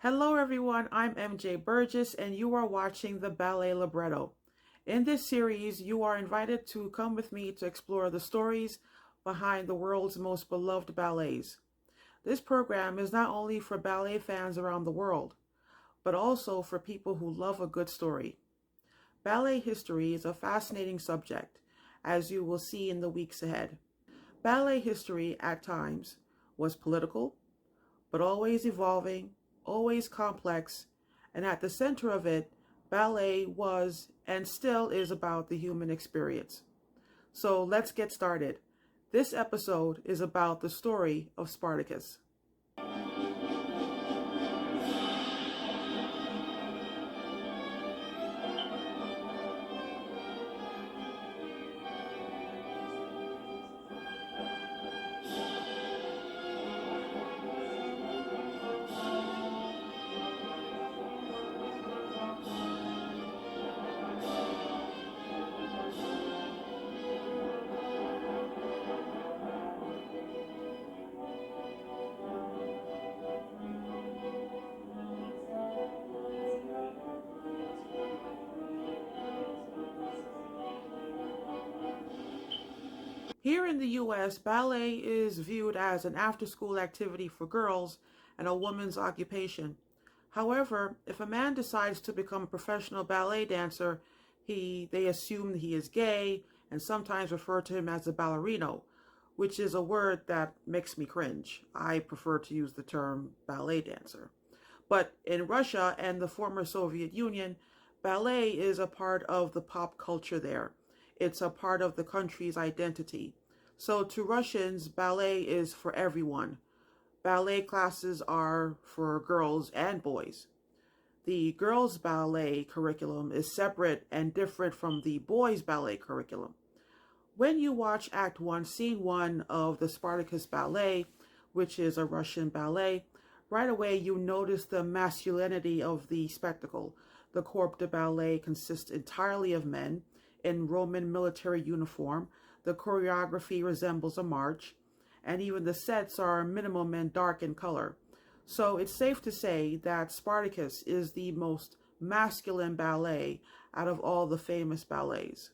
Hello everyone, I'm MJ Burgess and you are watching the Ballet Libretto. In this series, you are invited to come with me to explore the stories behind the world's most beloved ballets. This program is not only for ballet fans around the world, but also for people who love a good story. Ballet history is a fascinating subject, as you will see in the weeks ahead. Ballet history, at times, was political, but always evolving, always complex, and at the center of it, ballet was and still is about the human experience. So let's get started. This episode is about the story of Spartacus. Here in the US, ballet is viewed as an after-school activity for girls and a woman's occupation. However, if a man decides to become a professional ballet dancer, they assume he is gay and sometimes refer to him as a ballerino, which is a word that makes me cringe. I prefer to use the term ballet dancer. But in Russia and the former Soviet Union, ballet is a part of the pop culture there. It's a part of the country's identity. So to Russians, ballet is for everyone. Ballet classes are for girls and boys. The girls' ballet curriculum is separate and different from the boys' ballet curriculum. When you watch Act 1, Scene 1 of the Spartacus Ballet, which is a Russian ballet, right away you notice the masculinity of the spectacle. The corps de ballet consists entirely of men in Roman military uniform. The choreography resembles a march, and even the sets are minimum and dark in color. So it's safe to say that Spartacus is the most masculine ballet out of all the famous ballets.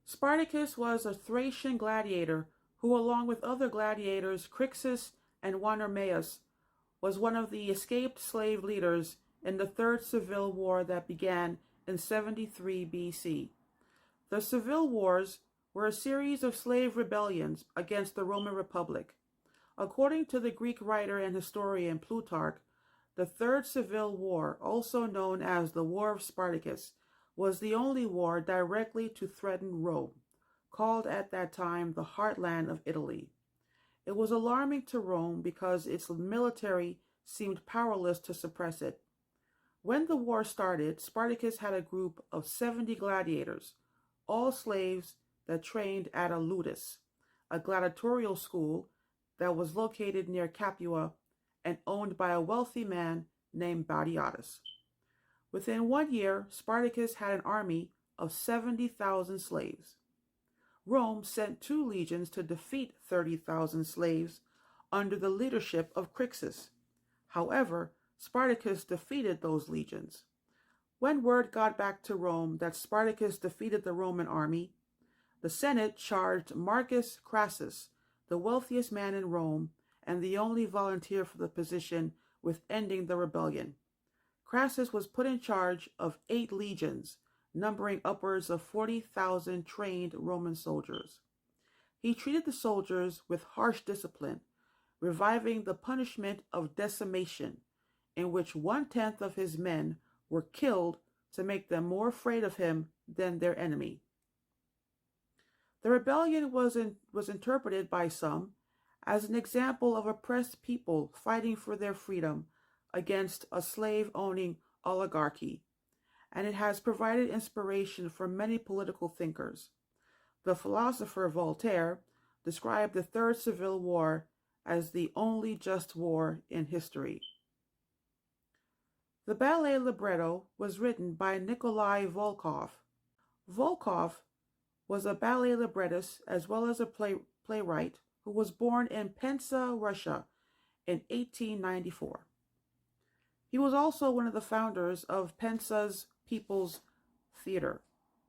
Spartacus was a Thracian gladiator who, along with other gladiators, Crixus and Wannermaeus, was one of the escaped slave leaders in the Third Civil War that began in 73 BC. The Civil Wars were a series of slave rebellions against the Roman Republic. According to the Greek writer and historian Plutarch, the Third Civil War, also known as the War of Spartacus, was the only war directly to threaten Rome, called at that time the heartland of Italy. It was alarming to Rome because its military seemed powerless to suppress it. When the war started, Spartacus had a group of 70 gladiators, all slaves that trained at a ludus, a gladiatorial school that was located near Capua and owned by a wealthy man named Batiatus. Within 1 year, Spartacus had an army of 70,000 slaves. Rome sent 2 legions to defeat 30,000 slaves under the leadership of Crixus. However, Spartacus defeated those legions. When word got back to Rome that Spartacus defeated the Roman army, the Senate charged Marcus Crassus, the wealthiest man in Rome and the only volunteer for the position, with ending the rebellion. Crassus was put in charge of 8 legions, numbering upwards of 40,000 trained Roman soldiers. He treated the soldiers with harsh discipline, reviving the punishment of decimation, in which 1/10 of his men were killed to make them more afraid of him than their enemy. The rebellion was interpreted by some as an example of oppressed people fighting for their freedom against a slave-owning oligarchy, and it has provided inspiration for many political thinkers. The philosopher Voltaire described the Third Civil War as the only just war in history. The ballet libretto was written by Nikolai Volkov. Volkov was a ballet librettist as well as a playwright who was born in Penza, Russia in 1894. He was also one of the founders of Pensa's People's Theater.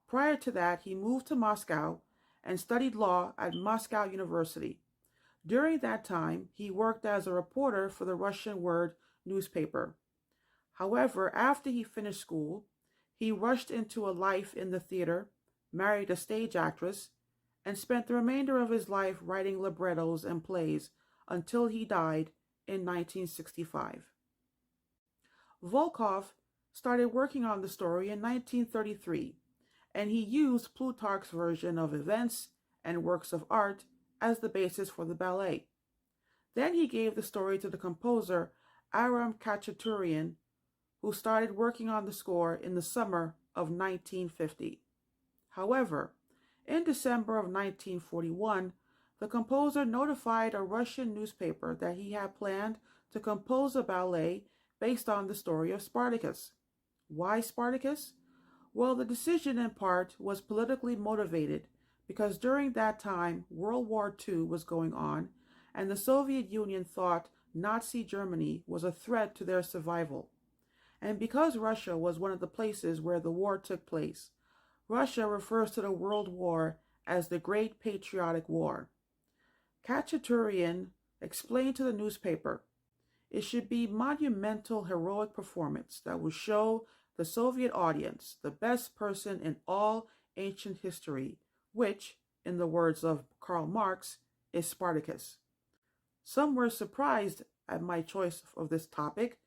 Prior to that, he moved to Moscow and studied law at Moscow University. During that time, he worked as a reporter for the Russian Word newspaper. However, after he finished school, he rushed into a life in the theater, married a stage actress, and spent the remainder of his life writing librettos and plays until he died in 1965. Volkov started working on the story in 1933, and he used Plutarch's version of events and works of art as the basis for the ballet. Then he gave the story to the composer Aram Khachaturian, who started working on the score in the summer of 1950. However, in December of 1941, the composer notified a Russian newspaper that he had planned to compose a ballet based on the story of Spartacus. Why Spartacus? Well, the decision in part was politically motivated because during that time World War II was going on and the Soviet Union thought Nazi Germany was a threat to their survival. And because Russia was one of the places where the war took place, Russia refers to the World War as the Great Patriotic War. Khachaturian explained to the newspaper, it should be monumental heroic performance that will show the Soviet audience the best person in all ancient history, which, in the words of Karl Marx, is Spartacus. Some were surprised at my choice of this topic,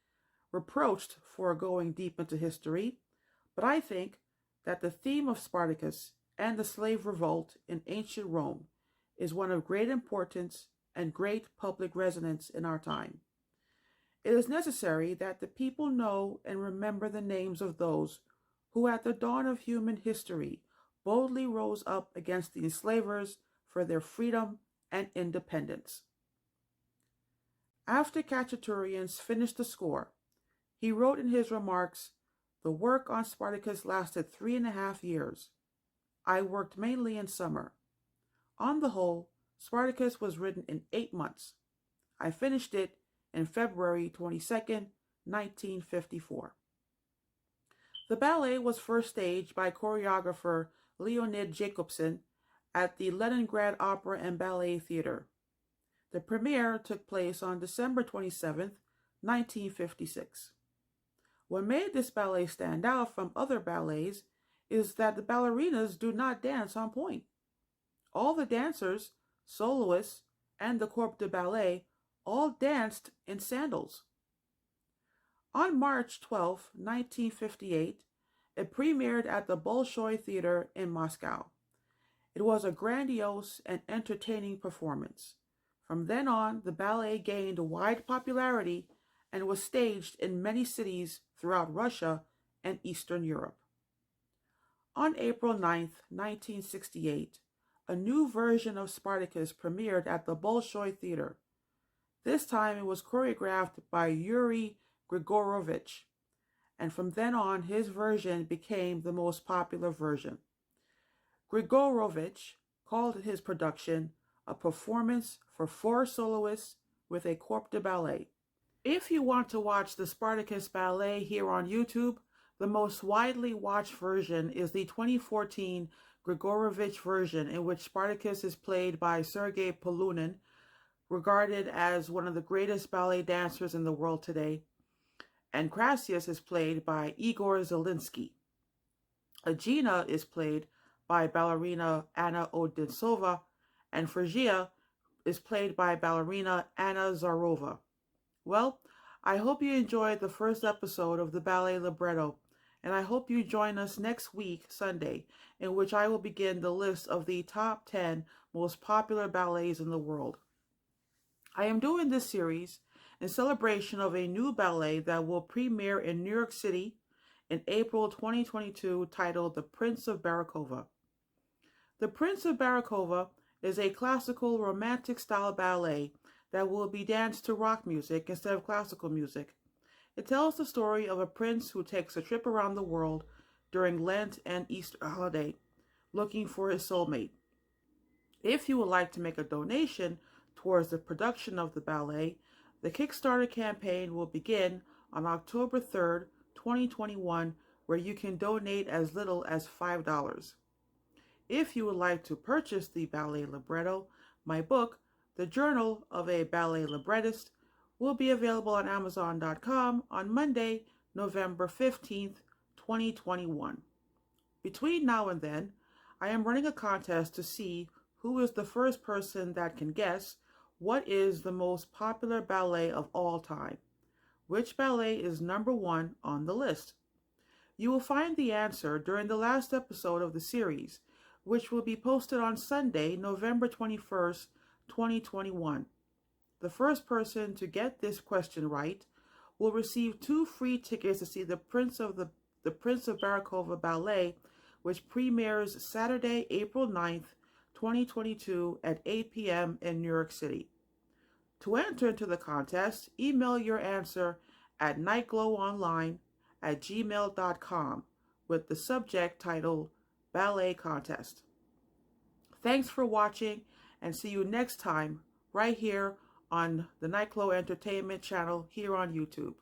reproached for going deep into history, but I think that the theme of Spartacus and the slave revolt in ancient Rome is one of great importance and great public resonance in our time. It is necessary that the people know and remember the names of those who at the dawn of human history boldly rose up against the enslavers for their freedom and independence. After Khachaturian finished the score, he wrote in his remarks, "The work on Spartacus lasted 3.5 years. I worked mainly in summer. On the whole, Spartacus was written in 8 months. I finished it on February 22nd, 1954. The ballet was first staged by choreographer Leonid Jacobson at the Leningrad Opera and Ballet Theater. The premiere took place on December 27th, 1956. What made this ballet stand out from other ballets is that the ballerinas do not dance on point. All the dancers, soloists, and the corps de ballet all danced in sandals. On March 12, 1958, it premiered at the Bolshoi Theater in Moscow. It was a grandiose and entertaining performance. From then on, the ballet gained wide popularity and was staged in many cities throughout Russia and Eastern Europe. On April 9, 1968, a new version of Spartacus premiered at the Bolshoi Theater. This time it was choreographed by Yuri Grigorovich, and from then on his version became the most popular version. Grigorovich called his production a performance for 4 soloists with a corps de ballet. If you want to watch the Spartacus Ballet here on YouTube, the most widely watched version is the 2014 Grigorovich version, in which Spartacus is played by Sergei Polunin, regarded as one of the greatest ballet dancers in the world today, and Crassus is played by Igor Zelinsky. Aegina is played by ballerina Anna Odintsova, and Phrygia is played by ballerina Anna Zarova. Well, I hope you enjoyed the first episode of the Ballet Libretto, and I hope you join us next week, Sunday, in which I will begin the list of the top 10 most popular ballets in the world. I am doing this series in celebration of a new ballet that will premiere in New York City in April 2022 titled The Prince of Barakova. The Prince of Barakova is a classical romantic style ballet that will be danced to rock music instead of classical music. It tells the story of a prince who takes a trip around the world during Lent and Easter holiday, looking for his soulmate. If you would like to make a donation towards the production of the ballet, the Kickstarter campaign will begin on October 3rd, 2021, where you can donate as little as $5. If you would like to purchase the Ballet Libretto, my book, The Journal of a Ballet Librettist, will be available on Amazon.com on Monday, November 15th, 2021. Between now and then, I am running a contest to see who is the first person that can guess what is the most popular ballet of all time. Which ballet is number one on the list? You will find the answer during the last episode of the series, which will be posted on Sunday, November 21st, 2021. The first person to get this question right will receive 2 free tickets to see the Prince of Barakova Ballet, which premieres Saturday, April 9th, 2022 at 8 p.m. in New York City. To enter into the contest, email your answer at nightglowonline@gmail.com with the subject titled Ballet Contest. Thanks for watching, and see you next time right here on the Nightglow Entertainment channel here on YouTube.